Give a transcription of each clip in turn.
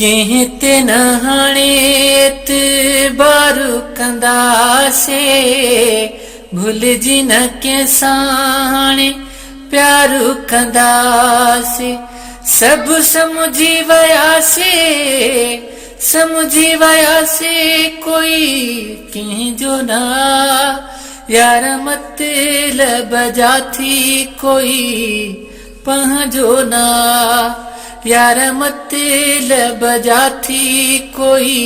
कहते न हाणे एतबारु कंदासे भुलिजी न कंहिंसां हाणे प्यारु कंदासे सभु समुझी वयासे कोई कंहिंजो न यार मतलब जाथी कोई पंहिंजो न यार मतलब जाथी कोई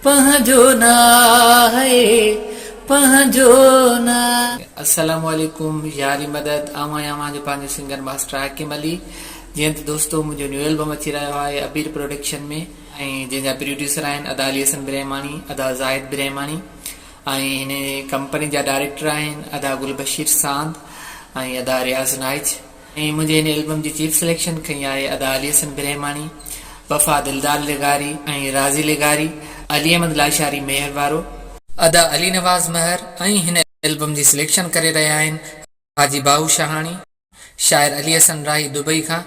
पंहिंजो न है पंहिंजो न। अस्सलामु अलैकुम यारी मदद आवां जो पंहिंजो सिंगर मास्टर हाकिम अली। जीअं त दोस्तों मुंहिंजो न्यू एल्बम अची रहियो आहे अबीर प्रोडक्शन में ऐं जंहिंजा प्रोड्यूसर आहिनि अदा अली हसन ब्रहमानी अदा ज़ाहिद ब्रहमानी ऐं हिन कंपनी जा डायरेक्टर आहिनि अदा गुलबशीर सांद ऐं अदा रियाज़ नाइज। ऐं मुंहिंजे हिन एल्बम जी चीफ सिलेक्शन कई आहे अदा अली हसन ब्रहमानी वफ़ा दिलदार लिगारी ऐं राज़ी लिगारी अली अहमद लाशारी मेहर वारो अदा अली नवाज़ महर ऐं हिन एल्बम जी सिलेक्शन करे रहिया आहिनि हाजी बाहू शाहानी शायर अली हसन राही दुबई खां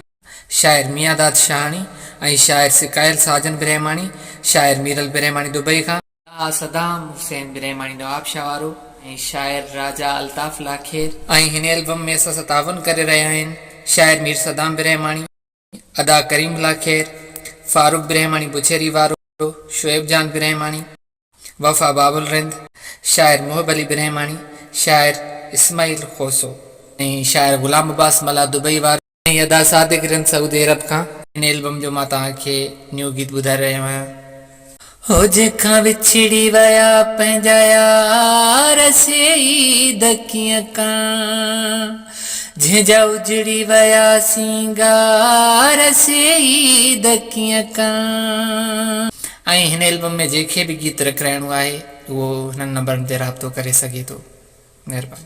शायर मियादाद शाहानी ऐं शायर सिकायल साजन ब्रहमानी शायर मीरल ब्रहमानी दुबई खां सदाम हुसैन ब्रहमानी नवाबशाह वारो ऐं शायर राजा अल्ताफ लाखेर। ऐं हिन एल्बम में असां सां तावन करे रहिया आहिनि शायर मीर सदाम ब्रहमानी अदा करीम लाखेर फारूक ब्रहमानी बुछेरी वारो शुएब जान ब्रहमानी वफ़ा बाबुल रिंद शायर मोहब अली ब्रहमानी शायर इस्माइल खोसो ऐं शायर गुलाम अब्बास मला दुबई वारो ऐं अदा सादिक रिंद सऊदी अरब खां। हिन एल्बम जो मां तव्हांखे न्यू गीत ॿुधाए रहियो आहियां। हो जंहिंखां विछड़ी वया पंहिंजा यार से कीअं कां जंहिंजा उजड़ी वया सिंगार से कीअं कां। ऐं हिन एल्बम में जंहिंखे बि गीत रिकराइणो आहे उहो हिननि नंबरनि ते राब्तो करे सघे थो। महिरबानी।